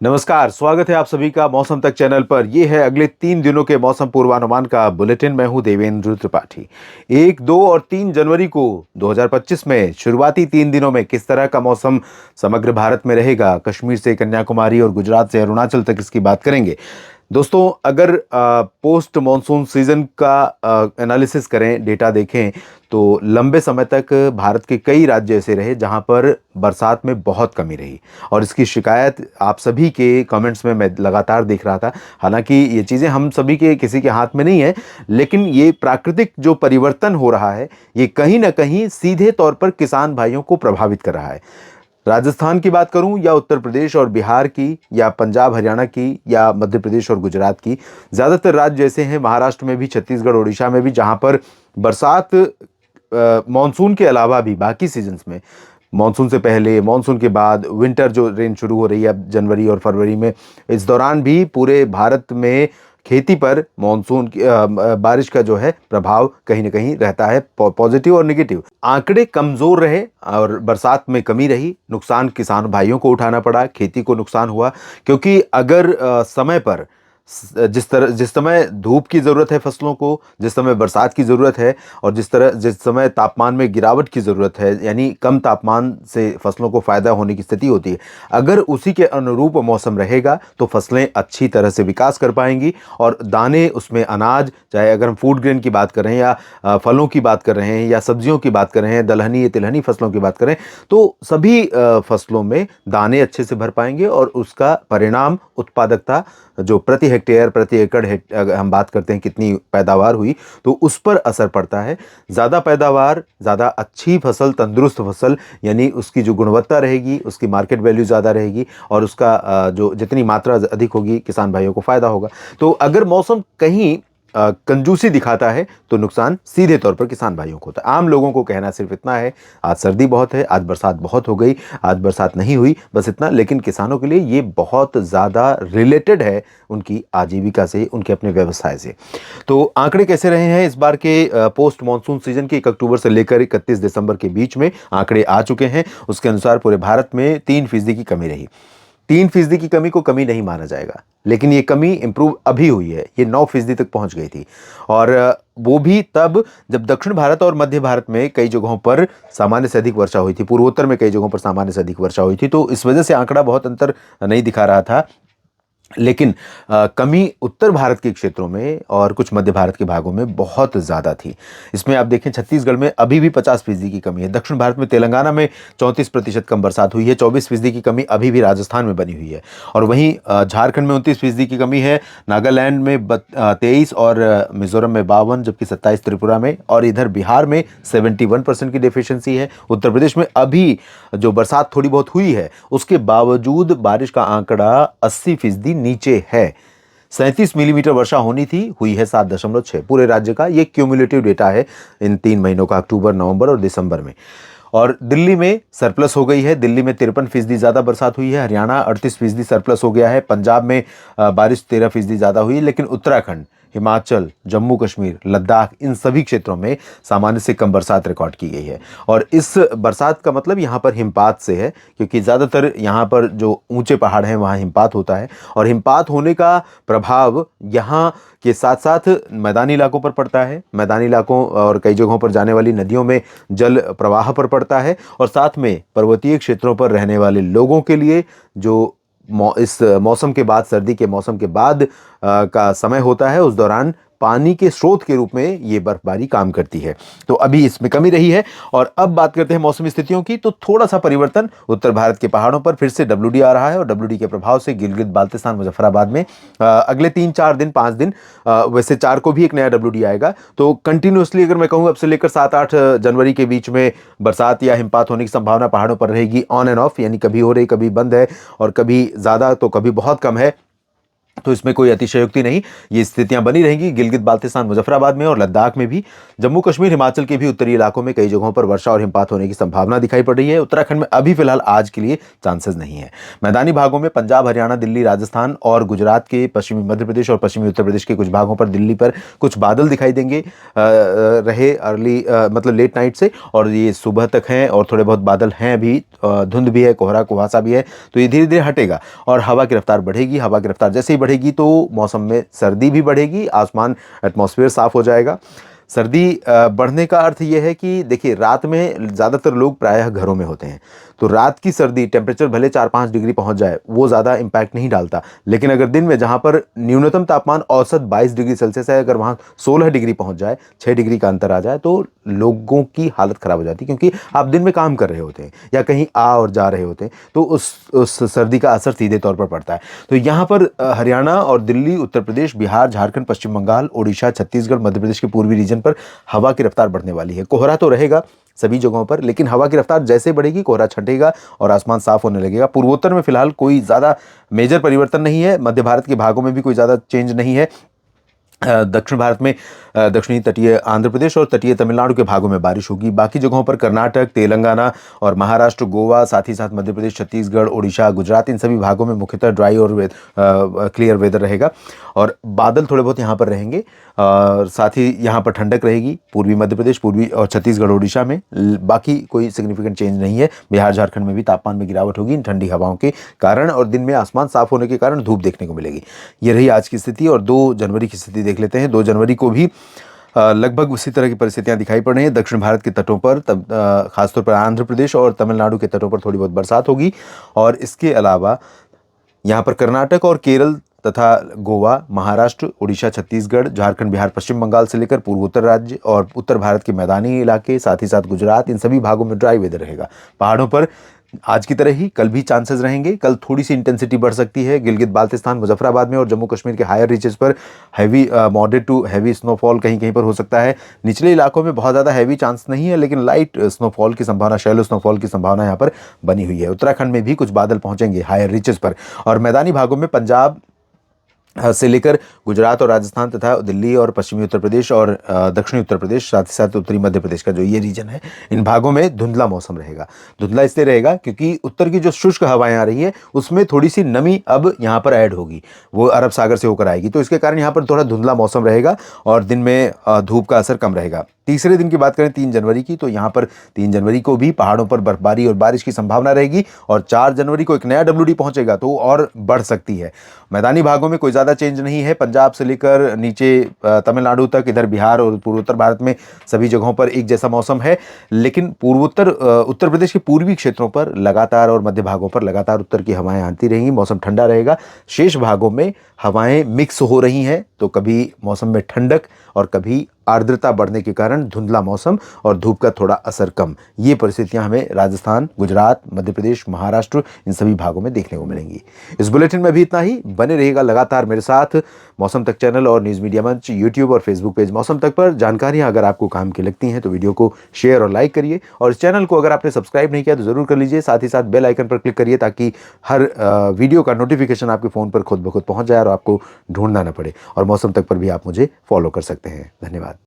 नमस्कार, स्वागत है आप सभी का मौसम तक चैनल पर। ये है अगले 3 दिनों के मौसम पूर्वानुमान का बुलेटिन। मैं हूं देवेंद्र त्रिपाठी। 1, 2 और 3 जनवरी को 2025 में शुरुआती 3 दिनों में किस तरह का मौसम समग्र भारत में रहेगा, कश्मीर से कन्याकुमारी और गुजरात से अरुणाचल तक, इसकी बात करेंगे। दोस्तों, अगर पोस्ट मॉनसून सीजन का एनालिसिस करें, डेटा देखें, तो लंबे समय तक भारत के कई राज्य ऐसे रहे जहां पर बरसात में बहुत कमी रही और इसकी शिकायत आप सभी के कमेंट्स में मैं लगातार देख रहा था। हालांकि ये चीज़ें हम सभी के किसी के हाथ में नहीं है, लेकिन ये प्राकृतिक जो परिवर्तन हो रहा है ये कहीं ना कहीं सीधे तौर पर किसान भाइयों को प्रभावित कर रहा है। राजस्थान की बात करूं या उत्तर प्रदेश और बिहार की या पंजाब हरियाणा की या मध्य प्रदेश और गुजरात की, ज़्यादातर राज्य जैसे हैं, महाराष्ट्र में भी, छत्तीसगढ़ उड़ीसा में भी, जहां पर बरसात मानसून के अलावा भी बाकी सीजन्स में, मानसून से पहले, मानसून के बाद, विंटर जो रेन शुरू हो रही है अब जनवरी और फरवरी में, इस दौरान भी पूरे भारत में खेती पर मानसून की बारिश का जो है प्रभाव कहीं ना कहीं रहता है, पॉजिटिव और नेगेटिव। आंकड़े कमजोर रहे और बरसात में कमी रही, नुकसान किसान भाइयों को उठाना पड़ा, खेती को नुकसान हुआ। क्योंकि अगर समय पर जिस समय धूप की ज़रूरत है फसलों को, जिस समय बरसात की ज़रूरत है और जिस समय तापमान में गिरावट की ज़रूरत है, यानी कम तापमान से फसलों को फ़ायदा होने की स्थिति होती है, अगर उसी के अनुरूप मौसम रहेगा तो फसलें अच्छी तरह से विकास कर पाएंगी और दाने उसमें, अनाज, चाहे अगर हम फूड ग्रेन की बात कर रहे हैं या फलों की बात कर रहे हैं या सब्जियों की बात कर रहे हैं, दलहनी या तिलहनी फसलों की बात करें, तो सभी फसलों में दाने अच्छे से भर पाएंगे और उसका परिणाम उत्पादकता, जो प्रति हेक्टेयर, प्रति एकड़ अगर हम बात करते हैं कितनी पैदावार हुई, तो उस पर असर पड़ता है। ज़्यादा पैदावार, ज़्यादा अच्छी फसल, तंदुरुस्त फसल, यानी उसकी जो गुणवत्ता रहेगी, उसकी मार्केट वैल्यू ज़्यादा रहेगी और उसका जो जितनी मात्रा अधिक होगी, किसान भाइयों को फ़ायदा होगा। तो अगर मौसम कहीं कंजूसी दिखाता है तो नुकसान सीधे तौर पर किसान भाइयों को होता है। आम लोगों को कहना सिर्फ इतना है, आज सर्दी बहुत है, आज बरसात बहुत हो गई, आज बरसात नहीं हुई, बस इतना। लेकिन किसानों के लिए ये बहुत ज़्यादा रिलेटेड है उनकी आजीविका से, उनके अपने व्यवसाय से। तो आंकड़े कैसे रहे हैं इस बार के पोस्ट मानसून सीजन के? 1 अक्टूबर से लेकर 31 दिसंबर के बीच में आंकड़े आ चुके हैं। उसके अनुसार पूरे भारत में 3% की कमी रही। 3% की कमी को कमी नहीं माना जाएगा, लेकिन ये कमी इंप्रूव अभी हुई है, ये 9% तक पहुंच गई थी। और वो भी तब जब दक्षिण भारत और मध्य भारत में कई जगहों पर सामान्य से अधिक वर्षा हुई थी, पूर्वोत्तर में कई जगहों पर सामान्य से अधिक वर्षा हुई थी, तो इस वजह से आंकड़ा बहुत अंतर नहीं दिखा रहा था। लेकिन कमी उत्तर भारत के क्षेत्रों में और कुछ मध्य भारत के भागों में बहुत ज़्यादा थी। इसमें आप देखें, छत्तीसगढ़ में अभी भी 50% की कमी है। दक्षिण भारत में तेलंगाना में 34% कम बरसात हुई है। 24% की कमी अभी भी राजस्थान में बनी हुई है। और वहीं झारखंड में 29% की कमी है, नागालैंड में 23 और मिजोरम में 52, जबकि 27 त्रिपुरा में, और इधर बिहार में 71% की डेफिशिएंसी है। उत्तर प्रदेश में अभी जो बरसात थोड़ी बहुत हुई है, उसके बावजूद बारिश का आंकड़ा 80% नीचे है। 37 मिलीमीटर वर्षा होनी थी, हुई है 7.6 पूरे राज्य का। ये क्यूमुलेटिव डेटा है इन 3 महीनों का, अक्टूबर, नवंबर और दिसंबर में। और दिल्ली में सरप्लस हो गई है। दिल्ली में 53% ज़्यादा बरसात हुई है। हरियाणा 38% सरप्लस हो गया है। पंजाब में बारिश 13% ज़्यादा हुई है। लेकिन उत्तराखंड, हिमाचल, जम्मू कश्मीर, लद्दाख, इन सभी क्षेत्रों में सामान्य से कम बरसात रिकॉर्ड की गई है। और इस बरसात का मतलब यहाँ पर हिमपात से है, क्योंकि ज़्यादातर यहाँ पर जो ऊंचे पहाड़ हैं वहाँ हिमपात होता है और हिमपात होने का प्रभाव यहाँ के साथ साथ मैदानी इलाकों पर पड़ता है। मैदानी इलाकों और कई जगहों पर जाने वाली नदियों में जल प्रवाह पर पड़ता है और साथ में पर्वतीय क्षेत्रों पर रहने वाले लोगों के लिए जो इस मौसम के बाद, सर्दी के मौसम के बाद का समय होता है, उस दौरान पानी के स्रोत के रूप में ये बर्फबारी काम करती है। तो अभी इसमें कमी रही है। और अब बात करते हैं मौसमी स्थितियों की, तो थोड़ा सा परिवर्तन उत्तर भारत के पहाड़ों पर फिर से डब्ल्यूडी आ रहा है और डब्ल्यूडी के प्रभाव से गिलगित बाल्टिस्तान, मुजफ्फराबाद में अगले 3-4 दिन, 5 दिन, वैसे 4 को भी एक नया डब्ल्यूडी आएगा। तो कंटिन्यूसली अगर मैं कहूँ अब से लेकर 7-8 जनवरी के बीच में बरसात या हिमपात होने की संभावना पहाड़ों पर रहेगी, ऑन एंड ऑफ, यानी कभी हो रही, कभी बंद है और कभी ज़्यादा तो कभी बहुत कम है। तो इसमें कोई अतिशयोक्ति नहीं, ये स्थितियां बनी रहेंगी गिलगित बाल्टिस्तान मुजफ्फराबाद में और लद्दाख में भी। जम्मू कश्मीर हिमाचल के भी उत्तरी इलाकों में कई जगहों पर वर्षा और हिमपात होने की संभावना दिखाई पड़ रही है। उत्तराखंड में अभी फिलहाल आज के लिए चांसेस नहीं है। मैदानी भागों में पंजाब, हरियाणा, दिल्ली, राजस्थान और गुजरात के पश्चिमी मध्य प्रदेश और पश्चिमी उत्तर प्रदेश के कुछ भागों पर, दिल्ली पर कुछ बादल दिखाई देंगे रहे अर्ली मतलब लेट नाइट से, और ये सुबह तक हैं और थोड़े बहुत बादल हैं अभी, धुंध भी है, कोहरा कुहासा भी है। तो ये धीरे धीरे हटेगा और हवा की रफ्तार बढ़ेगी। हवा की रफ्तार जैसे ही बढ़ेगी तो मौसम में सर्दी भी बढ़ेगी, आसमान एटमॉस्फेयर साफ हो जाएगा। सर्दी बढ़ने का अर्थ यह है कि देखिए, रात में ज़्यादातर लोग प्रायः घरों में होते हैं, तो रात की सर्दी टेम्परेचर भले 4-5 डिग्री पहुंच जाए, वो ज़्यादा इम्पैक्ट नहीं डालता। लेकिन अगर दिन में जहां पर न्यूनतम तापमान औसत 22 डिग्री सेल्सियस है, अगर वहां 16 डिग्री पहुंच जाए, 6 डिग्री का अंतर आ जाए, तो लोगों की हालत ख़राब हो जाती है, क्योंकि आप दिन में काम कर रहे होते हैं या कहीं आ और जा रहे होते हैं, तो उस सर्दी का असर सीधे तौर पर पड़ता है। तो यहाँ पर हरियाणा और दिल्ली, उत्तर प्रदेश, बिहार, झारखंड, पश्चिम बंगाल, ओडिशा, छत्तीसगढ़, मध्य प्रदेश के पूर्वी रीजन पर हवा की रफ्तार बढ़ने वाली है। कोहरा तो रहेगा सभी जगहों पर, लेकिन हवा की रफ्तार जैसे बढ़ेगी कोहरा छटेगा और आसमान साफ होने लगेगा। पूर्वोत्तर में फिलहाल कोई ज़्यादा मेजर परिवर्तन नहीं है, मध्य भारत के भागों में भी कोई ज़्यादा चेंज नहीं है। दक्षिण भारत में दक्षिणी तटीय आंध्र प्रदेश और तटीय तमिलनाडु के भागों में बारिश होगी। बाकी जगहों पर कर्नाटक, तेलंगाना और महाराष्ट्र, गोवा, साथ ही साथ मध्य प्रदेश, छत्तीसगढ़, ओडिशा, गुजरात, इन सभी भागों में मुख्यतः ड्राई और क्लियर वेदर रहेगा और बादल थोड़े बहुत यहाँ पर रहेंगे। साथ ही यहाँ पर ठंडक रहेगी पूर्वी मध्य प्रदेश, पूर्वी और छत्तीसगढ़, ओडिशा में। बाकी कोई सिग्निफिकेंट चेंज नहीं है। बिहार, झारखंड में भी तापमान में गिरावट होगी इन ठंडी हवाओं के कारण, और दिन में आसमान साफ होने के कारण धूप देखने को मिलेगी। ये रही आज की स्थिति। और 2 जनवरी की स्थिति देख लेते हैं। 2 जनवरी को भी लगभग उसी तरह की परिस्थितियां दिखाई पड़ रही हैं। दक्षिण भारत के तटों पर, तब खासतौर पर आंध्र प्रदेश और तमिलनाडु के तटों पर थोड़ी बहुत बरसात होगी, और इसके अलावा यहाँ पर कर्नाटक और केरल तथा गोवा, महाराष्ट्र, उड़ीसा, छत्तीसगढ़, झारखंड, बिहार, पश्चिम बंगाल से लेकर पूर्वोत्तर राज्य और उत्तर भारत के मैदानी इलाके, साथ ही साथ गुजरात, इन सभी भागों में ड्राई वेदर रहेगा। पहाड़ों पर आज की तरह ही कल भी चांसेस रहेंगे। कल थोड़ी सी इंटेंसिटी बढ़ सकती है गिलगित बाल्टिस्तान मुजफ्फराबाद में और जम्मू कश्मीर के हायर रीचेस पर heavy moderate to heavy snowfall कहीं कहीं पर हो सकता है। निचले इलाकों में बहुत ज़्यादा हैवी चांस नहीं है, लेकिन लाइट स्नोफॉल की संभावना, शैलो स्नोफॉल की संभावना यहाँ पर बनी हुई है। उत्तराखंड में भी कुछ बादल पहुंचेंगे हायर रीचेस पर, और मैदानी भागों में पंजाब से लेकर गुजरात और राजस्थान तथा दिल्ली और पश्चिमी उत्तर प्रदेश और दक्षिणी उत्तर प्रदेश, साथ ही साथ उत्तरी मध्य प्रदेश का जो ये रीजन है, इन भागों में धुंधला मौसम रहेगा। धुंधला इसलिए रहेगा क्योंकि उत्तर की जो शुष्क हवाएं आ रही है उसमें थोड़ी सी नमी अब यहाँ पर ऐड होगी, वो अरब सागर से होकर आएगी, तो इसके कारण यहाँ पर थोड़ा धुंधला मौसम रहेगा और दिन में धूप का असर कम रहेगा। तीसरे दिन की बात करें 3 जनवरी की, तो यहाँ पर 3 जनवरी को भी पहाड़ों पर बर्फबारी और बारिश की संभावना रहेगी, और 4 जनवरी को एक नया WD पहुंचेगा तो और बढ़ सकती है। मैदानी भागों में कोई ज़्यादा चेंज नहीं है। पंजाब से लेकर नीचे तमिलनाडु तक, इधर बिहार और पूर्वोत्तर भारत में सभी जगहों पर एक जैसा मौसम है, लेकिन उत्तर प्रदेश के पूर्वी क्षेत्रों पर लगातार और मध्य भागों पर लगातार उत्तर की हवाएं आती रहेंगी, मौसम ठंडा रहेगा। शेष भागों में हवाएं मिक्स हो रही हैं, तो कभी मौसम में ठंडक और कभी आर्द्रता बढ़ने के कारण धुंधला मौसम और धूप का थोड़ा असर कम। ये परिस्थितियां हमें राजस्थान, गुजरात, मध्य प्रदेश, महाराष्ट्र, इन सभी भागों में देखने को मिलेंगी। इस बुलेटिन में भी इतना ही। बने रहिएगा लगातार मेरे साथ मौसम तक चैनल और न्यूज़ मीडिया मंच, यूट्यूब और फेसबुक पेज मौसम तक पर। जानकारियां अगर आपको काम की लगती हैं तो वीडियो को शेयर और लाइक करिए, और इस चैनल को अगर आपने सब्सक्राइब नहीं किया तो ज़रूर कर लीजिए। साथ ही साथ बेल आइकन पर क्लिक करिए ताकि हर वीडियो का नोटिफिकेशन आपके फ़ोन पर खुद ब खुद पहुँच जाए और आपको ढूंढना न पड़े। और मौसम तक पर भी आप मुझे फॉलो कर सकते हैं। धन्यवाद।